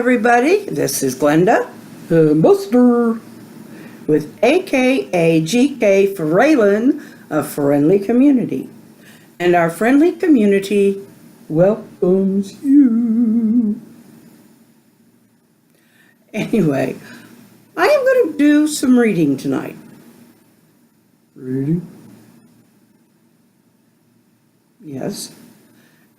everybody. This is Glenda, the Buster, with AKA GK Fralin of Friendly Community. And our friendly community welcomes you. Anyway, I am going to do some reading tonight. Reading? Yes.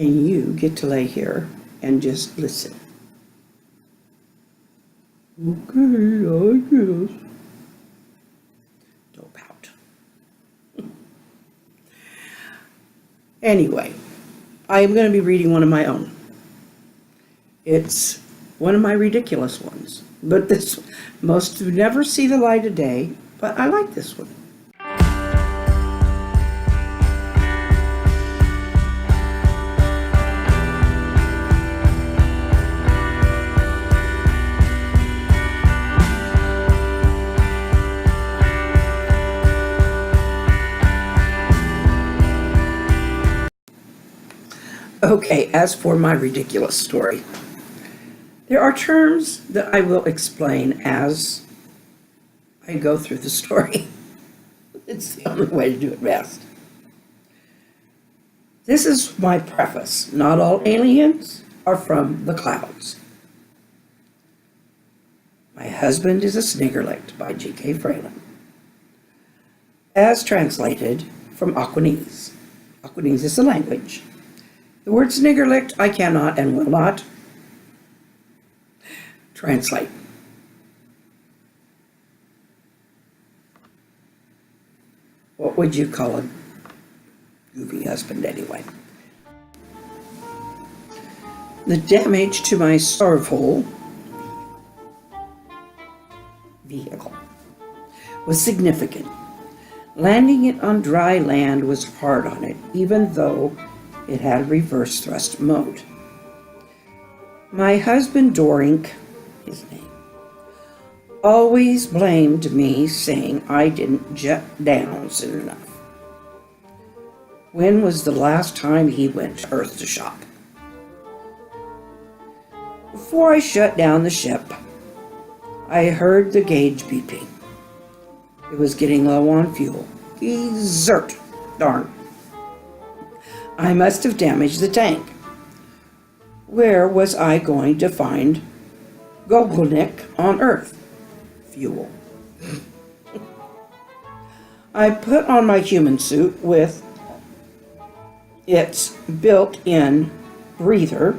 And you get to lay here and just listen. Okay, I guess. Don't pout. Anyway, I am going to be reading one of my own. It's one of my ridiculous ones. But this, most would never see the light of day, but I like this one. Okay, as for my ridiculous story, there are terms that I will explain as I go through the story. It's the only way to do it best. This is my preface. Not all aliens are from the clouds. My husband is a Snigerlickt by GK Fralin, as translated from Aquanese. Aquanese is the language. The word Snigerlickt I cannot and will not translate. What would you call a goofy husband anyway? The damage to my sorrowful vehicle was significant. Landing it on dry land was hard on it, even though it had reverse thrust mode. My husband, Dorink, his name, always blamed me, saying I didn't jet down soon enough. When was the last time he went to Earth to shop? Before I shut down the ship, I heard the gauge beeping. It was getting low on fuel. Zert! Darn. I must have damaged the tank. Where was I going to find Gogolnik on Earth? Fuel. I put on my human suit with its built-in breather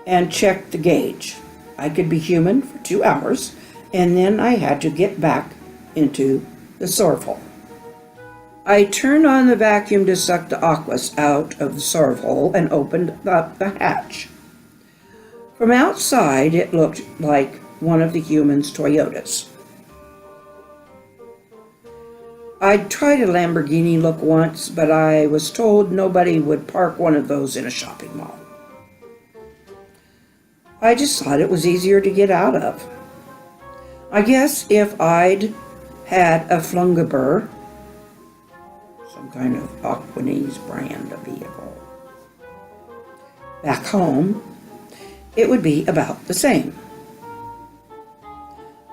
and checked the gauge. I could be human for 2 hours, and then I had to get back into the sorrel. I turned on the vacuum to suck the aqueous out of the sorrel and opened up the hatch. From outside, it looked like one of the humans' Toyotas. I'd tried a Lamborghini look once, but I was told nobody would park one of those in a shopping mall. I just thought it was easier to get out of. I guess if I'd had a Flungaber, some kind of Aquanese brand of vehicle, back home, it would be about the same.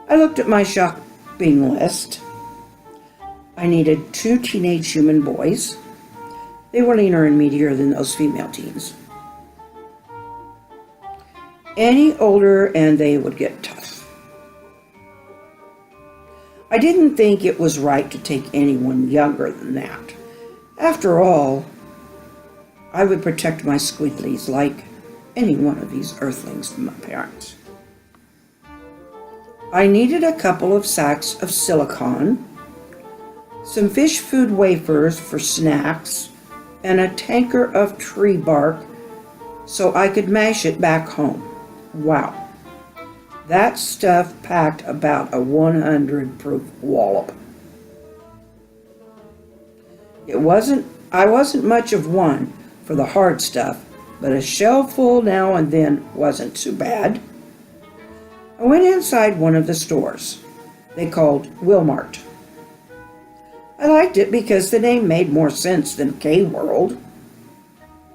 I looked at my shopping list. I needed 2 teenage human boys. They were leaner and meatier than those female teens. Any older and they would get tough. I didn't think it was right to take anyone younger than that. After all, I would protect my squidlies like any one of these earthlings from my parents. I needed a couple of sacks of silicone, some fish food wafers for snacks, and a tanker of tree bark so I could mash it back home. Wow. That stuff packed about a 100 proof wallop. I wasn't much of one for the hard stuff, but a shelf full now and then wasn't too bad. I went inside one of the stores they called Wilmart. I liked it because the name made more sense than K-World.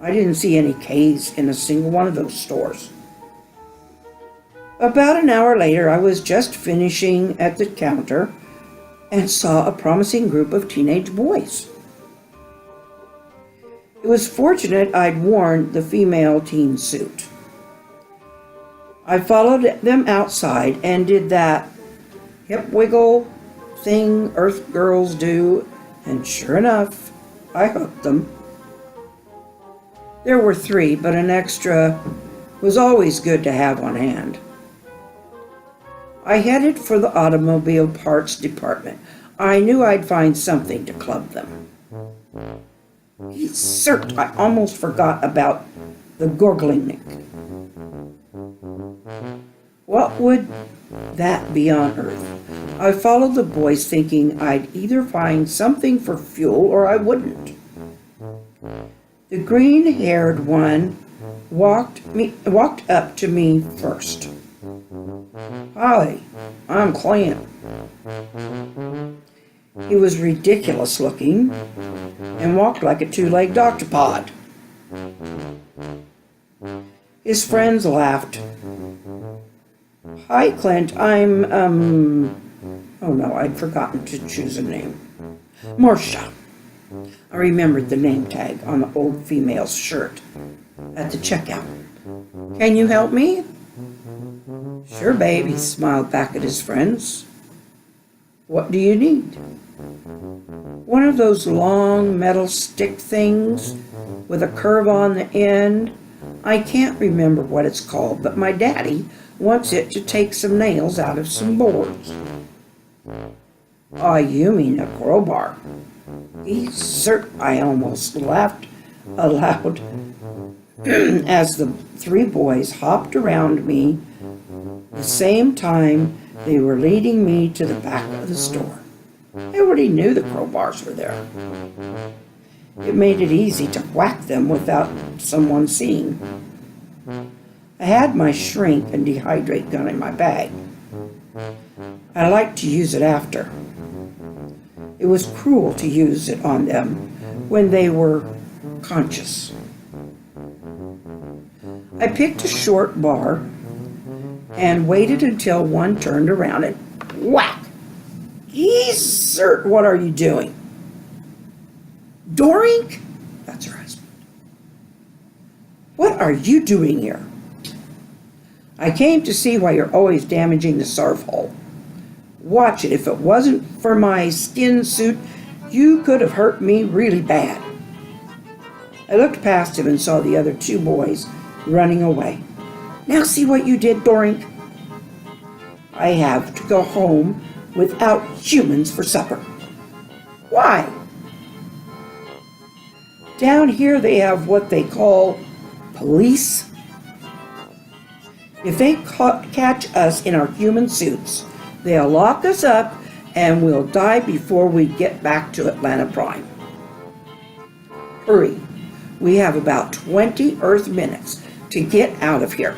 I didn't see any K's in a single one of those stores. About an hour later, I was just finishing at the counter and saw a promising group of teenage boys. It was fortunate I'd worn the female teen suit. I followed them outside and did that hip wiggle thing Earth girls do, and sure enough, I hooked them. There were 3, but an extra was always good to have on hand. I headed for the automobile parts department. I knew I'd find something to club them. Cert, I almost forgot about the Gorglingnick. What would that be on Earth? I followed the boys thinking I'd either find something for fuel or I wouldn't. The green-haired one walked up to me first. "Hi, I'm Clint." He was ridiculous looking and walked like a 2-legged octopod. His friends laughed. "Hi, Clint, I'm, oh no, I'd forgotten to choose a name. Marcia." I remembered the name tag on the old female's shirt at the checkout. "Can you help me?" "Sure, babe," he smiled back at his friends. "What do you need?" "One of those long metal stick things with a curve on the end. I can't remember what it's called, but my daddy wants it to take some nails out of some boards." "Oh, you mean a crowbar." I almost laughed aloud as the 3 boys hopped around me the same time they were leading me to the back of the store. I already knew the crowbars were there. It made it easy to whack them without someone seeing. I had my shrink and dehydrate gun in my bag. I liked to use it after. It was cruel to use it on them when they were conscious. I picked a short bar and waited until one turned around and whack! "Sir, what are you doing?" "Dorink?" That's her husband. "What are you doing here?" "I came to see why you're always damaging the surf hull. Watch it. If it wasn't for my skin suit, you could have hurt me really bad." I looked past him and saw the other 2 boys running away. "Now see what you did, Dorink." "I have to go home without humans for supper." "Why?" "Down here they have what they call police. If they catch us in our human suits, they'll lock us up and we'll die before we get back to Atlanta Prime. Hurry. We have about 20 Earth minutes to get out of here."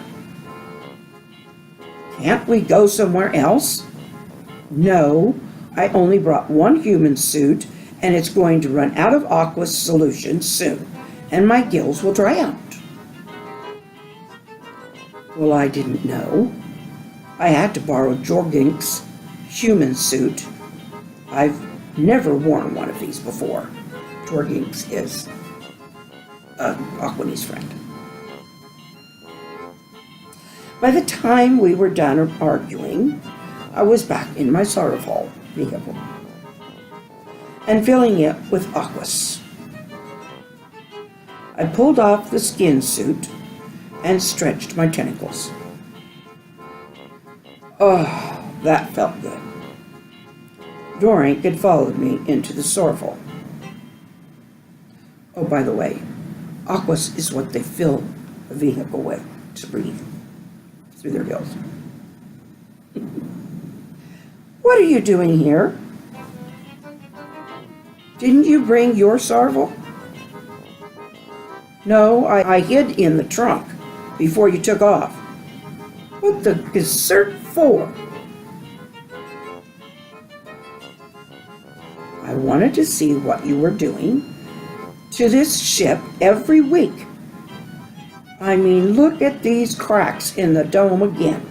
"Can't we go somewhere else?" "No, I only brought 1 human suit and it's going to run out of aqueous solution soon and my gills will dry out." Well, I didn't know. I had to borrow Jorgink's human suit. I've never worn one of these before. Jorgink's is Aquani's friend. By the time we were done arguing, I was back in my sorrowful vehicle and filling it with aqueous. I pulled off the skin suit and stretched my tentacles. Oh, that felt good. Dorink had followed me into the sorrowful. Oh, by the way, aqueous is what they fill a vehicle with to breathe through their gills. "What are you doing here? Didn't you bring your sorrel?" "No, I hid in the trunk before you took off." "What the dessert for?" "I wanted to see what you were doing to this ship every week. I mean, look at these cracks in the dome again.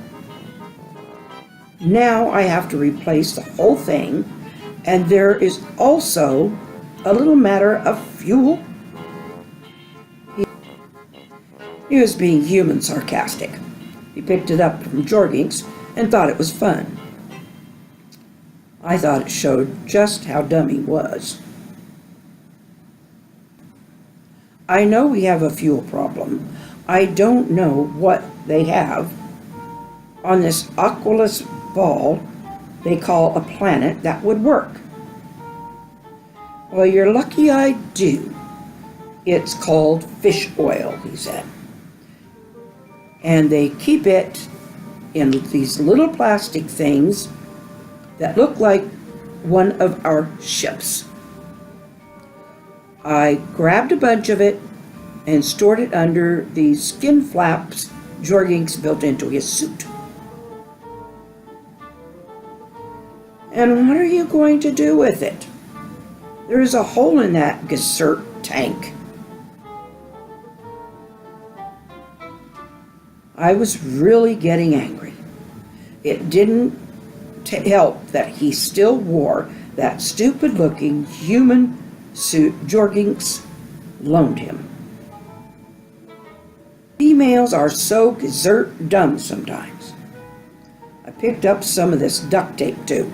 Now I have to replace the whole thing, and there is also a little matter of fuel. He was being human sarcastic. He picked it up from Jorginks and thought it was fun. I thought it showed just how dumb he was. I know we have a fuel problem. I don't know what they have on this aqualess ball they call a planet that would work. Well, you're lucky I do. It's called fish oil, he said. And they keep it in these little plastic things that look like one of our ships. I grabbed a bunch of it and stored it under these skin flaps Jorginks built into his suit. And what are you going to do with it? There is a hole in that Gessert tank. I was really getting angry. It didn't help that he still wore that stupid-looking human suit Jorginks loaned him. Females are so Gessert dumb sometimes. I picked up some of this duct tape too.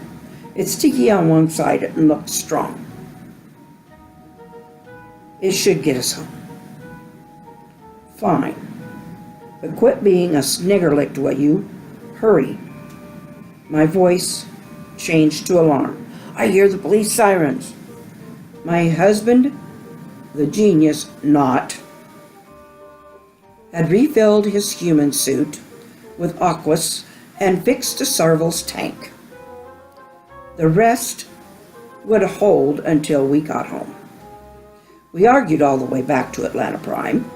It's sticky on one side and looks strong. It should get us home. Fine. But quit being a Snigerlickt, will you? Hurry. My voice changed to alarm. I hear the police sirens. My husband, the genius not, had refilled his human suit with aquas and fixed a Sarvel's tank. The rest would hold until we got home. We argued all the way back to Atlanta Prime.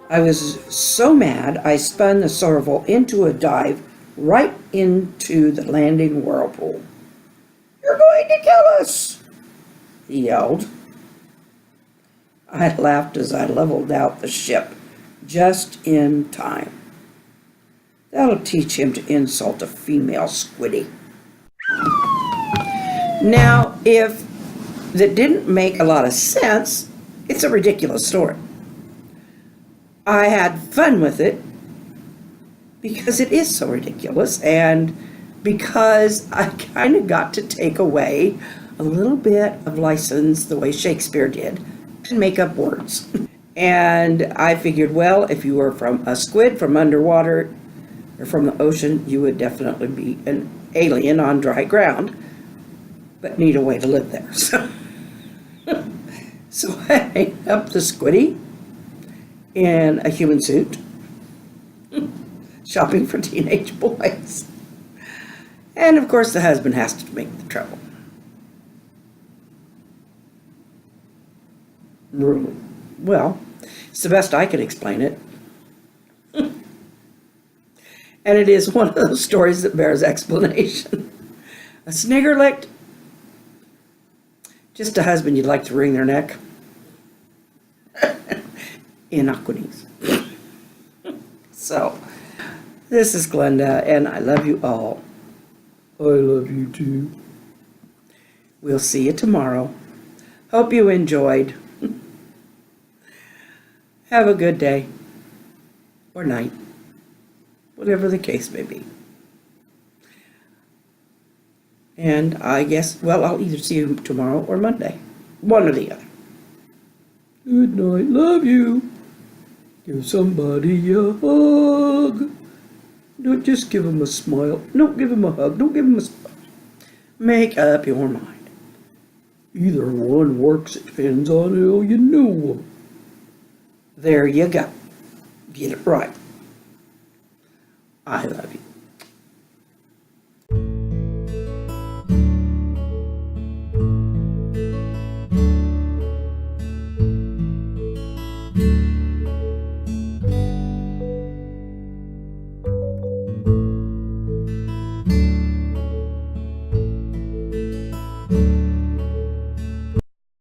I was so mad I spun the Sarvel into a dive right into the landing whirlpool. "You're going to kill us!" he yelled. I laughed as I leveled out the ship, just in time. That'll teach him to insult a female squiddy. Now, if that didn't make a lot of sense, it's a ridiculous story. I had fun with it because it is so ridiculous, and because I kind of got to take away a little bit of license the way Shakespeare did and make up words. And I figured, well, if you were from a squid from underwater or from the ocean, you would definitely be an alien on dry ground, but need a way to live there. So I made up the squiddy in a human suit, shopping for teenage boys. And of course the husband has to make the trouble. Well, it's the best I can explain it. And it is one of those stories that bears explanation. A Snigerlickt, just a husband you'd like to wring their neck. In Aquanese. So, this is Glenda, and I love you all. I love you too. We'll see you tomorrow. Hope you enjoyed. Have a good day. Or night. Whatever the case may be. And I guess, well, I'll either see you tomorrow or Monday. One or the other. Good night. Love you. Give somebody a hug. Don't just give them a smile. Don't give them a hug. Don't give them a smile. Make up your mind. Either one works. It depends on how you know them. There you go. Get it right. I love you.